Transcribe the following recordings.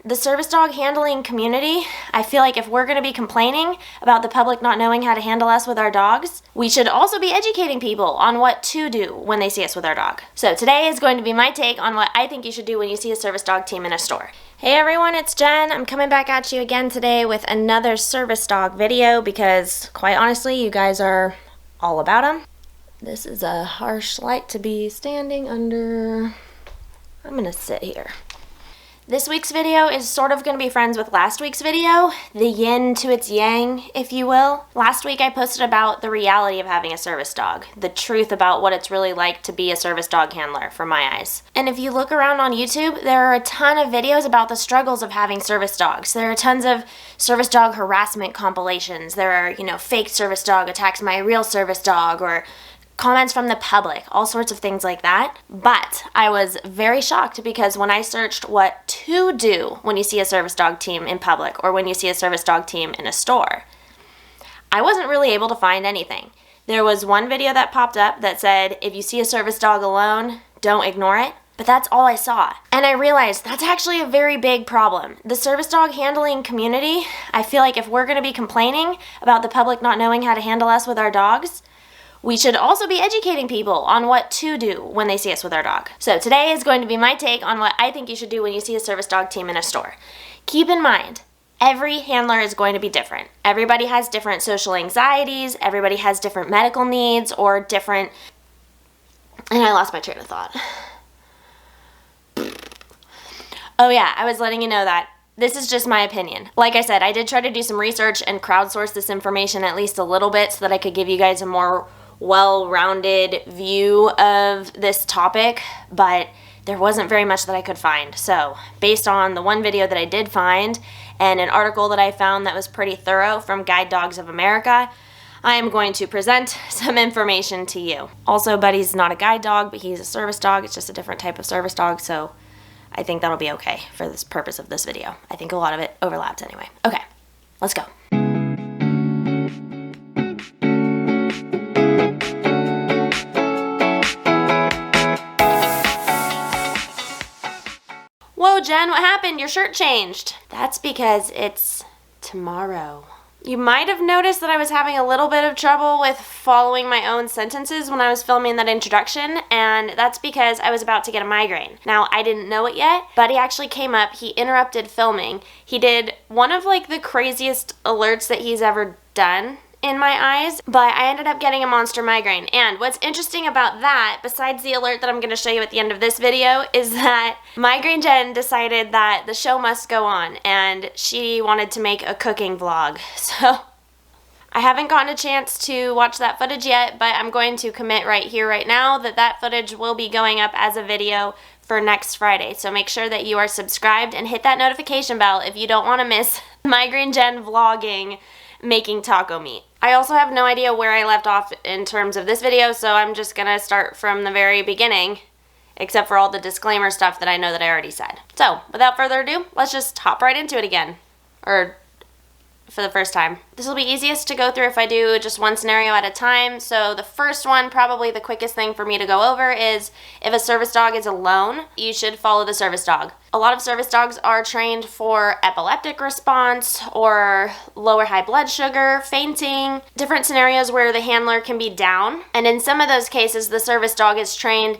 The service dog handling community, I feel like if we're going to be complaining about the public not knowing how to handle us with our dogs, we should also be educating people on what to do when they see us with our dog. So today is going to be my take on what I think you should do when you see a service dog team in a store. Hey everyone, it's Jen. I'm coming back at you again today with another service dog video because, quite honestly, you guys are all about them. This is a harsh light to be standing under. I'm going to sit here. This week's video is sort of going to be friends with last week's video, the yin to its yang, if you will. Last week I posted about the reality of having a service dog, the truth about what it's really like to be a service dog handler, from my eyes. And if you look around on YouTube, there are a ton of videos about the struggles of having service dogs. There are tons of service dog harassment compilations. There are, fake service dog attacks my real service dog, or comments from the public, all sorts of things like that. But I was very shocked because when I searched what to do when you see a service dog team in public or when you see a service dog team in a store, I wasn't really able to find anything. There was one video that popped up that said, if you see a service dog alone, don't ignore it. But that's all I saw. And I realized that's actually a very big problem. The service dog handling community, I feel like if we're going to be complaining about the public not knowing how to handle us with our dogs, we should also be educating people on what to do when they see us with our dog. So today is going to be my take on what I think you should do when you see a service dog team in a store. Keep in mind, every handler is going to be different. Everybody has different social anxieties, everybody has different medical needs, or different... And I lost my train of thought. Oh yeah, I was letting you know that this is just my opinion. Like I said, I did try to do some research and crowdsource this information at least a little bit so that I could give you guys a more well-rounded view of this topic, but there wasn't very much that I could find. So based on the one video that I did find and an article that I found that was pretty thorough from Guide Dogs of America, I am going to present some information to you. Also, Buddy's not a guide dog, but he's a service dog. It's just a different type of service dog, so I think that'll be okay for this purpose of this video. I think a lot of it overlaps anyway. Okay, let's go. Whoa, Jen, what happened? Your shirt changed. That's because it's tomorrow. You might have noticed that I was having a little bit of trouble with following my own sentences when I was filming that introduction, and that's because I was about to get a migraine. Now, I didn't know it yet, but he actually came up, he interrupted filming. He did one of the craziest alerts that he's ever done in my eyes, but I ended up getting a monster migraine. And what's interesting about that, besides the alert that I'm going to show you at the end of this video, is that Migraine Jen decided that the show must go on, and she wanted to make a cooking vlog. So I haven't gotten a chance to watch that footage yet, but I'm going to commit right here, right now, that that footage will be going up as a video for next Friday. So make sure that you are subscribed and hit that notification bell if you don't want to miss Migraine Jen vlogging making taco meat. I also have no idea where I left off in terms of this video, so I'm just gonna start from the very beginning, except for all the disclaimer stuff that I know that I already said. So, without further ado, let's just hop right into it again. Or for the first time. This will be easiest to go through if I do just one scenario at a time. So the first one, probably the quickest thing for me to go over, is if a service dog is alone, you should follow the service dog. A lot of service dogs are trained for epileptic response or lower high blood sugar, fainting, different scenarios where the handler can be down. And in some of those cases, the service dog is trained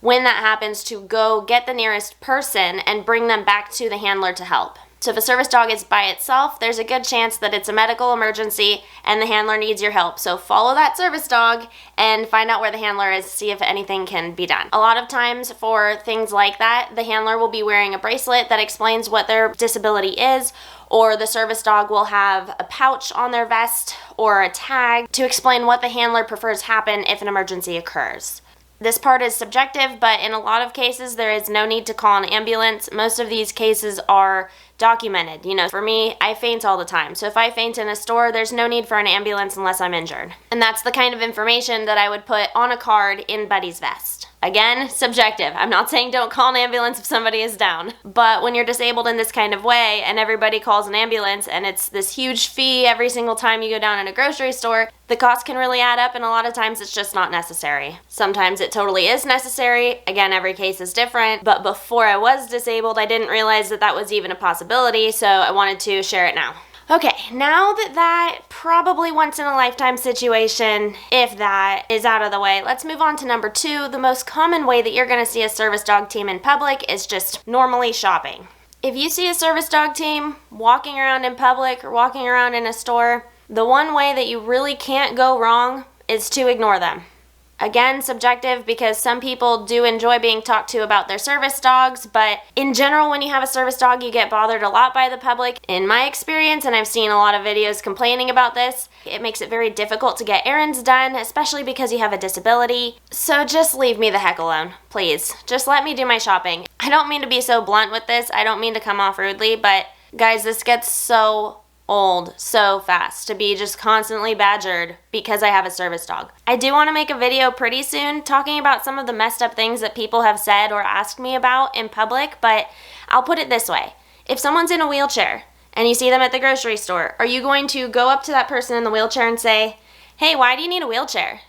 when that happens to go get the nearest person and bring them back to the handler to help. So if a service dog is by itself, there's a good chance that it's a medical emergency and the handler needs your help. So follow that service dog and find out where the handler is, see if anything can be done. A lot of times for things like that, the handler will be wearing a bracelet that explains what their disability is, or the service dog will have a pouch on their vest or a tag to explain what the handler prefers happen if an emergency occurs. This part is subjective, but in a lot of cases, there is no need to call an ambulance. Most of these cases are documented. For me, I faint all the time. So if I faint in a store, there's no need for an ambulance unless I'm injured. And that's the kind of information that I would put on a card in Buddy's vest. Again, subjective. I'm not saying don't call an ambulance if somebody is down. But when you're disabled in this kind of way and everybody calls an ambulance and it's this huge fee every single time you go down in a grocery store, the cost can really add up, and a lot of times it's just not necessary. Sometimes it totally is necessary. Again, every case is different. But before I was disabled, I didn't realize that that was even a possibility, so I wanted to share it now. Okay, now that probably once in a lifetime situation, if that, is out of the way, let's move on to number 2. The most common way that you're going to see a service dog team in public is just normally shopping. If you see a service dog team walking around in public or walking around in a store, the one way that you really can't go wrong is to ignore them. Again, subjective, because some people do enjoy being talked to about their service dogs, but in general, when you have a service dog, you get bothered a lot by the public. In my experience, and I've seen a lot of videos complaining about this, it makes it very difficult to get errands done, especially because you have a disability. So just leave me the heck alone, please. Just let me do my shopping. I don't mean to be so blunt with this. I don't mean to come off rudely, but guys, this gets so old so fast to be just constantly badgered because I have a service dog. I do want to make a video pretty soon talking about some of the messed up things that people have said or asked me about in public, but I'll put it this way. If someone's in a wheelchair and you see them at the grocery store, are you going to go up to that person in the wheelchair and say, "Hey, why do you need a wheelchair?"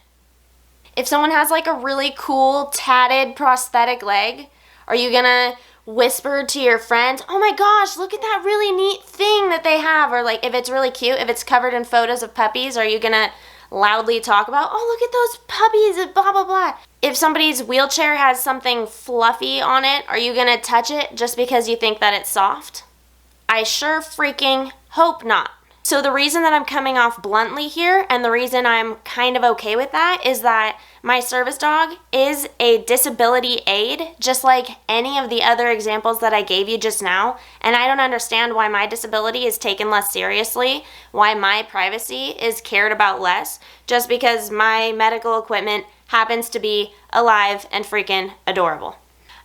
If someone has like a really cool tatted prosthetic leg, are you gonna whisper to your friends, "Oh my gosh, look at that really neat thing that they have"? Or like if it's really cute, if it's covered in photos of puppies, are you gonna loudly talk about, "Oh, look at those puppies, blah, blah, blah"? If somebody's wheelchair has something fluffy on it, are you gonna touch it just because you think that it's soft? I sure freaking hope not. So the reason that I'm coming off bluntly here, and the reason I'm kind of okay with that, is that my service dog is a disability aid, just like any of the other examples that I gave you just now, and I don't understand why my disability is taken less seriously, why my privacy is cared about less, just because my medical equipment happens to be alive and freaking adorable.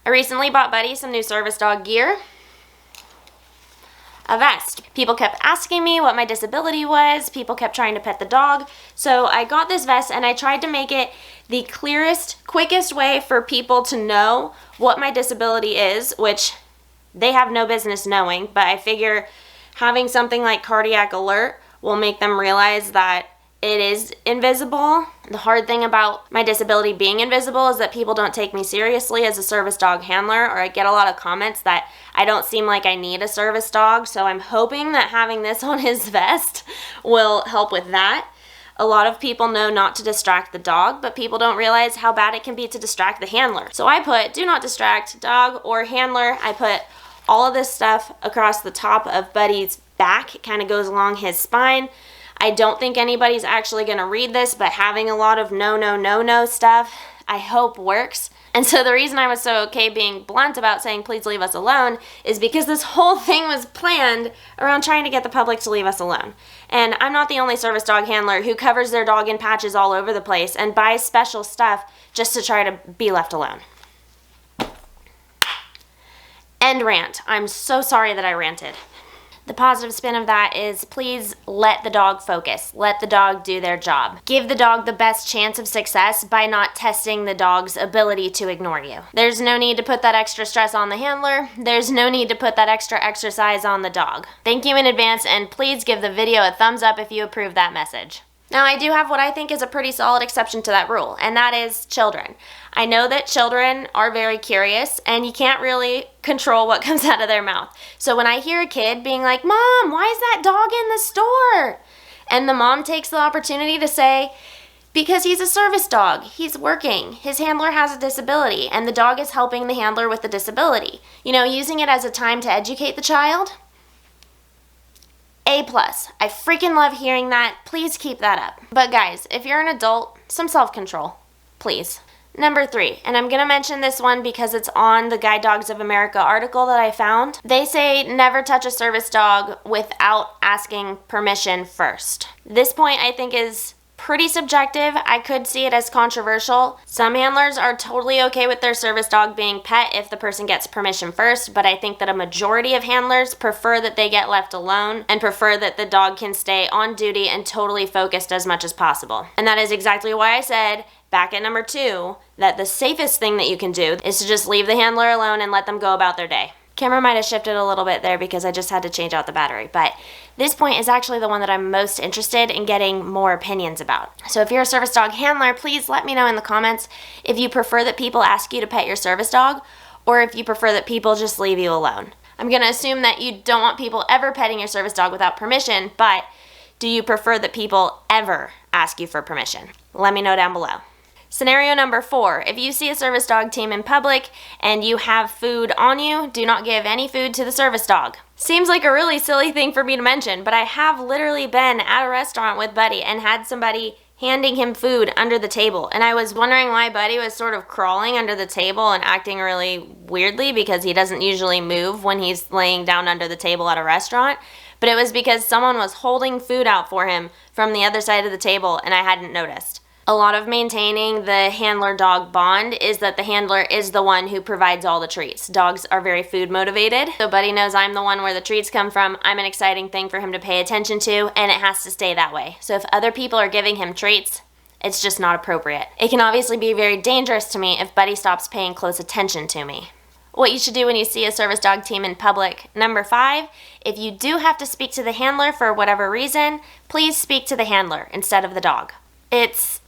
I recently bought Buddy some new service dog gear. A vest. People kept asking me what my disability was. People kept trying to pet the dog. So I got this vest and I tried to make it the clearest, quickest way for people to know what my disability is, which they have no business knowing, but I figure having something like cardiac alert will make them realize that it is invisible. The hard thing about my disability being invisible is that people don't take me seriously as a service dog handler, or I get a lot of comments that I don't seem like I need a service dog, so I'm hoping that having this on his vest will help with that. A lot of people know not to distract the dog, but people don't realize how bad it can be to distract the handler. So I put do not distract dog or handler. I put all of this stuff across the top of Buddy's back. It kind of goes along his spine. I don't think anybody's actually going to read this, but having a lot of no stuff, I hope works. And so the reason I was so okay being blunt about saying please leave us alone is because this whole thing was planned around trying to get the public to leave us alone. And I'm not the only service dog handler who covers their dog in patches all over the place and buys special stuff just to try to be left alone. End rant. I'm so sorry that I ranted. The positive spin of that is please let the dog focus. Let the dog do their job. Give the dog the best chance of success by not testing the dog's ability to ignore you. There's no need to put that extra stress on the handler. There's no need to put that extra exercise on the dog. Thank you in advance, and please give the video a thumbs up if you approve that message. Now, I do have what I think is a pretty solid exception to that rule, and that is children. I know that children are very curious, and you can't really control what comes out of their mouth. So when I hear a kid being like, "Mom, why is that dog in the store?" And the mom takes the opportunity to say, "Because he's a service dog. He's working. His handler has a disability, and the dog is helping the handler with the disability." You know, using it as a time to educate the child. A+. I freaking love hearing that. Please keep that up. But guys, if you're an adult, some self-control, please. Number 3, and I'm going to mention this one because it's on the Guide Dogs of America article that I found. They say never touch a service dog without asking permission first. This point I think is pretty subjective. I could see it as controversial. Some handlers are totally okay with their service dog being pet if the person gets permission first, but I think that a majority of handlers prefer that they get left alone and prefer that the dog can stay on duty and totally focused as much as possible. And that is exactly why I said back at number 2, that the safest thing that you can do is to just leave the handler alone and let them go about their day. Camera might have shifted a little bit there because I just had to change out the battery, but this point is actually the one that I'm most interested in getting more opinions about. So if you're a service dog handler, please let me know in the comments if you prefer that people ask you to pet your service dog or if you prefer that people just leave you alone. I'm going to assume that you don't want people ever petting your service dog without permission, but do you prefer that people ever ask you for permission? Let me know down below. Scenario number 4, if you see a service dog team in public and you have food on you, do not give any food to the service dog. Seems like a really silly thing for me to mention, but I have literally been at a restaurant with Buddy and had somebody handing him food under the table. And I was wondering why Buddy was sort of crawling under the table and acting really weirdly because he doesn't usually move when he's laying down under the table at a restaurant. But it was because someone was holding food out for him from the other side of the table and I hadn't noticed. A lot of maintaining the handler-dog bond is that the handler is the one who provides all the treats. Dogs are very food motivated, so Buddy knows I'm the one where the treats come from. I'm an exciting thing for him to pay attention to, and it has to stay that way. So if other people are giving him treats, it's just not appropriate. It can obviously be very dangerous to me if Buddy stops paying close attention to me. What you should do when you see a service dog team in public. Number 5, if you do have to speak to the handler for whatever reason, please speak to the handler instead of the dog. It's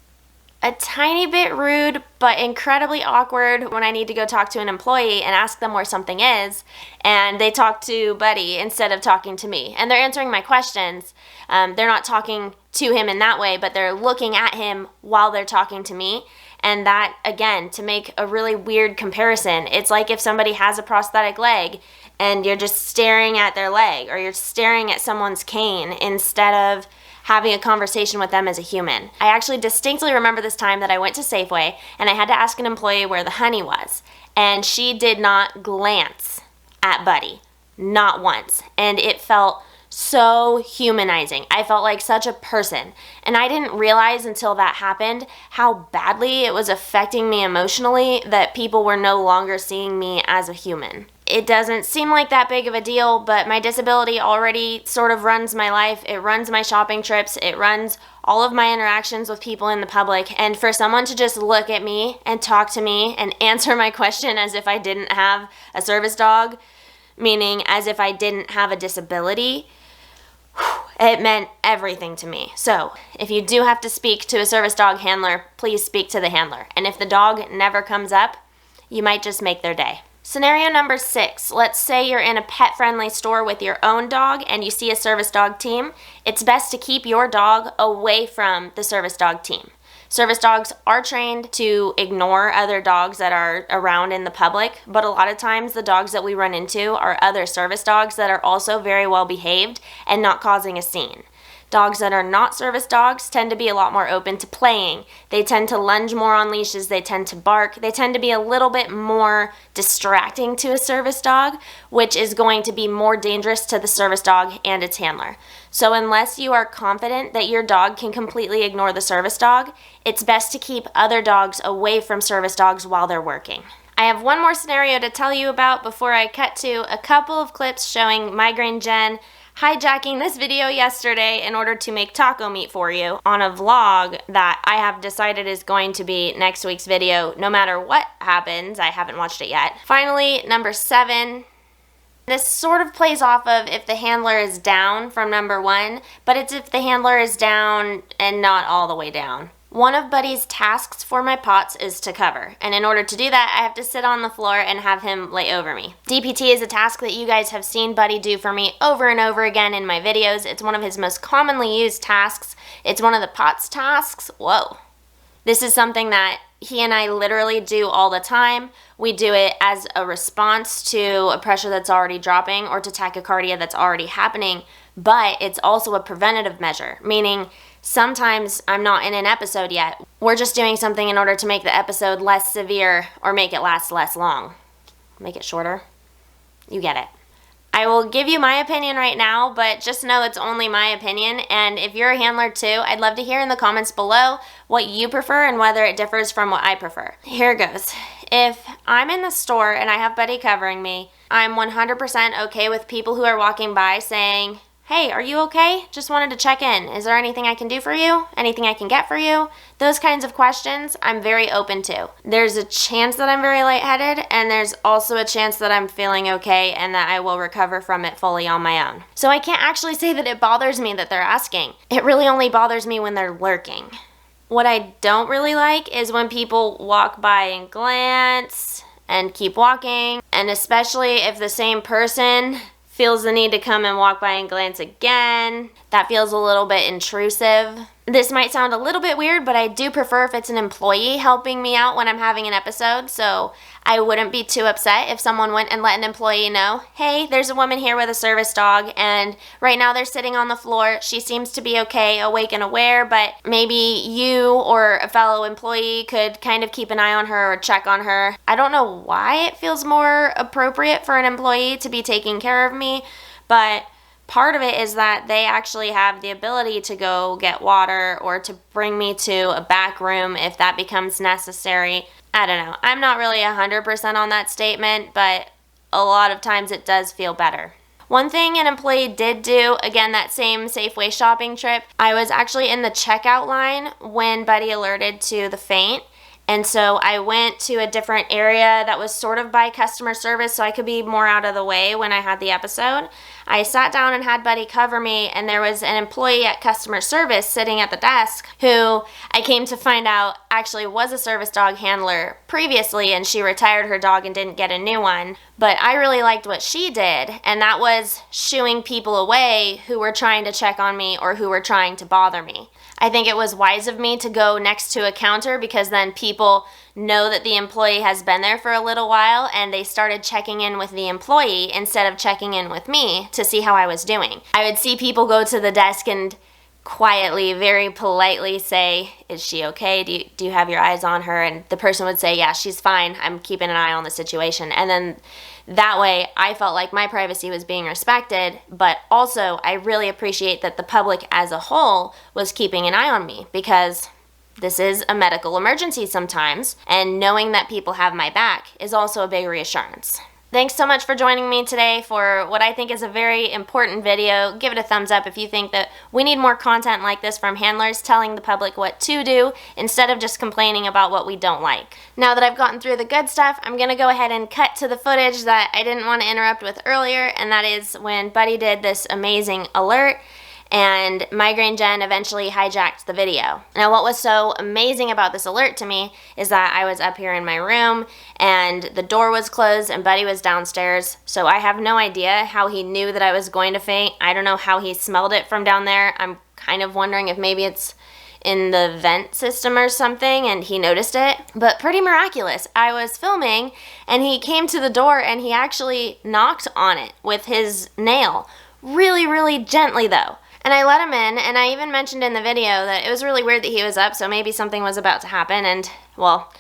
a tiny bit rude, but incredibly awkward when I need to go talk to an employee and ask them where something is, and they talk to Buddy instead of talking to me. And they're answering my questions. They're not talking to him in that way, but they're looking at him while they're talking to me. And that, again, to make a really weird comparison, it's like if somebody has a prosthetic leg and you're just staring at their leg, or you're staring at someone's cane instead of having a conversation with them as a human. I actually distinctly remember this time that I went to Safeway and I had to ask an employee where the honey was, and she did not glance at Buddy, not once, and it felt so humanizing. I felt like such a person, and I didn't realize until that happened how badly it was affecting me emotionally that people were no longer seeing me as a human. It doesn't seem like that big of a deal, but my disability already sort of runs my life. It runs my shopping trips. It runs all of my interactions with people in the public. And for someone to just look at me and talk to me and answer my question as if I didn't have a service dog, meaning as if I didn't have a disability, it meant everything to me. So if you do have to speak to a service dog handler, please speak to the handler. And if the dog never comes up, you might just make their day. Scenario number 6, let's say you're in a pet-friendly store with your own dog and you see a service dog team. It's best to keep your dog away from the service dog team. Service dogs are trained to ignore other dogs that are around in the public, but a lot of times the dogs that we run into are other service dogs that are also very well behaved and not causing a scene. Dogs that are not service dogs tend to be a lot more open to playing. They tend to lunge more on leashes. They tend to bark. They tend to be a little bit more distracting to a service dog, which is going to be more dangerous to the service dog and its handler. So unless you are confident that your dog can completely ignore the service dog, it's best to keep other dogs away from service dogs while they're working. I have one more scenario to tell you about before I cut to a couple of clips showing Migraine Jen hijacking this video yesterday in order to make taco meat for you on a vlog that I have decided is going to be next week's video no matter what happens. I haven't watched it yet. Finally, number 7. This sort of plays off of if the handler is down from number 1, but it's if the handler is down and not all the way down. One of Buddy's tasks for my pots is to cover, and in order to do that, I have to sit on the floor and have him lay over me. DPT is a task that you guys have seen Buddy do for me over and over again in my videos. It's one of his most commonly used tasks. It's one of the pots tasks. Whoa. This is something that he and I literally do all the time. We do it as a response to a pressure that's already dropping or to tachycardia that's already happening, but it's also a preventative measure, meaning sometimes I'm not in an episode yet. We're just doing something in order to make the episode less severe or make it last less long. Make it shorter. You get it. I will give you my opinion right now, but just know it's only my opinion, and if you're a handler too, I'd love to hear in the comments below what you prefer and whether it differs from what I prefer. Here it goes. If I'm in the store and I have Buddy covering me, I'm 100% okay with people who are walking by saying, hey, are you okay? Just wanted to check in. Is there anything I can do for you? Anything I can get for you? Those kinds of questions I'm very open to. There's a chance that I'm very lightheaded, and there's also a chance that I'm feeling okay and that I will recover from it fully on my own. So I can't actually say that it bothers me that they're asking. It really only bothers me when they're lurking. What I don't really like is when people walk by and glance and keep walking, and especially if the same person feels the need to come and walk by and glance again. That feels a little bit intrusive. This might sound a little bit weird, but I do prefer if it's an employee helping me out when I'm having an episode, so I wouldn't be too upset if someone went and let an employee know, hey, there's a woman here with a service dog, and right now they're sitting on the floor. She seems to be okay, awake and aware, but maybe you or a fellow employee could kind of keep an eye on her or check on her. I don't know why it feels more appropriate for an employee to be taking care of me, but part of it is that they actually have the ability to go get water or to bring me to a back room if that becomes necessary. I don't know. I'm not really 100% on that statement, but a lot of times it does feel better. One thing an employee did do, again, that same Safeway shopping trip, I was actually in the checkout line when Buddy alerted to the faint. And so I went to a different area that was sort of by customer service so I could be more out of the way when I had the episode. I sat down and had Buddy cover me, and there was an employee at customer service sitting at the desk who I came to find out actually was a service dog handler previously, and she retired her dog and didn't get a new one. But I really liked what she did, and that was shooing people away who were trying to check on me or who were trying to bother me. I think it was wise of me to go next to a counter because then people know that the employee has been there for a little while and they started checking in with the employee instead of checking in with me to see how I was doing. I would see people go to the desk and quietly, very politely say, is she okay? Do you have your eyes on her? And the person would say, yeah, she's fine. I'm keeping an eye on the situation. And then that way I felt like my privacy was being respected, but also I really appreciate that the public as a whole was keeping an eye on me because this is a medical emergency sometimes, and knowing that people have my back is also a big reassurance. Thanks so much for joining me today for what I think is a very important video. Give it a thumbs up if you think that we need more content like this from handlers telling the public what to do instead of just complaining about what we don't like. Now that I've gotten through the good stuff, I'm going to go ahead and cut to the footage that I didn't want to interrupt with earlier, and that is when Buddy did this amazing alert and Migraine Jen eventually hijacked the video. Now what was so amazing about this alert to me is that I was up here in my room and the door was closed and Buddy was downstairs, so I have no idea how he knew that I was going to faint. I don't know how he smelled it from down there. I'm kind of wondering if maybe it's in the vent system or something and he noticed it, but pretty miraculous. I was filming and he came to the door and he actually knocked on it with his nail. Really, really gently though. And I let him in, and I even mentioned in the video that it was really weird that he was up, so maybe something was about to happen, and, well,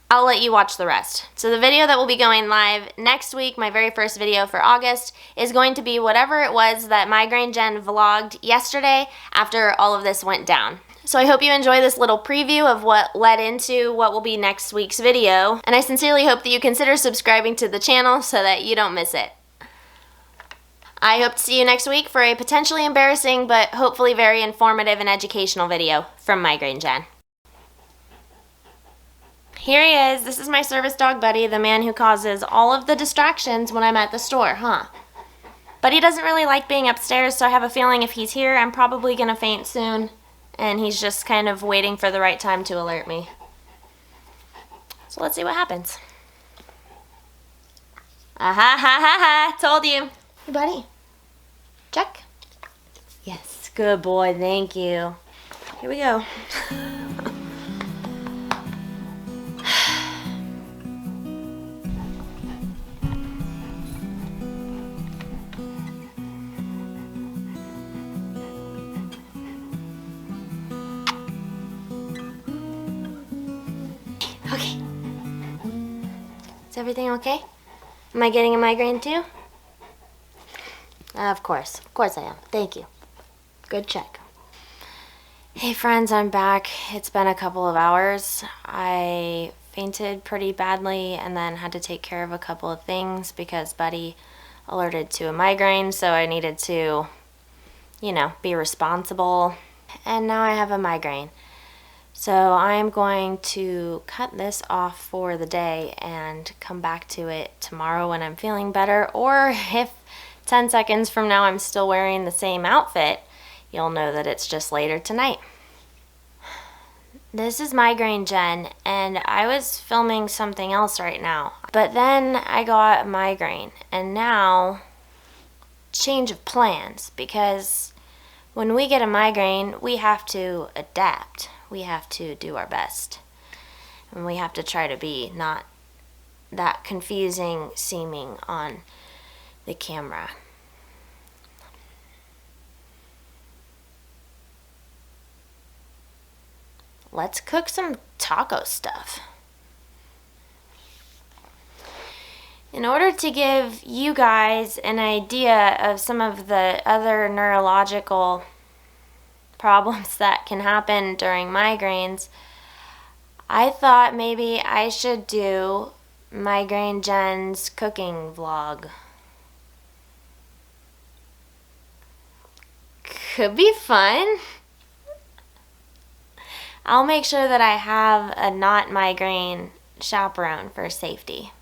I'll let you watch the rest. So the video that will be going live next week, my very first video for August, is going to be whatever it was that Migraine Jen vlogged yesterday after all of this went down. So I hope you enjoy this little preview of what led into what will be next week's video, and I sincerely hope that you consider subscribing to the channel so that you don't miss it. I hope to see you next week for a potentially embarrassing but hopefully very informative and educational video from Migraine Jen. Here he is. This is my service dog Buddy, the man who causes all of the distractions when I'm at the store, huh? Buddy doesn't really like being upstairs, so I have a feeling if he's here, I'm probably going to faint soon, and he's just kind of waiting for the right time to alert me. So let's see what happens. Aha, ha, ha, ha, told you. Hey, Buddy. Check. Yes, good boy, thank you. Here we go. Okay. Is everything okay? Am I getting a migraine too? Of course I am. Thank you. Good check. Hey friends, I'm back. It's been a couple of hours. I fainted pretty badly and then had to take care of a couple of things because Buddy alerted to a migraine, so I needed to be responsible. And now I have a migraine. So I'm going to cut this off for the day and come back to it tomorrow when I'm feeling better. Or if 10 seconds from now I'm still wearing the same outfit, you'll know that it's just later tonight. This is Migraine Jen, and I was filming something else right now. But then I got a migraine, and now change of plans, because when we get a migraine, we have to adapt. We have to do our best. And we have to try to be not that confusing seeming on the camera. Let's cook some taco stuff. In order to give you guys an idea of some of the other neurological problems that can happen during migraines, I thought maybe I should do Migraine Jen's cooking vlog. Could be fun. I'll make sure that I have a not migraine chaperone for safety.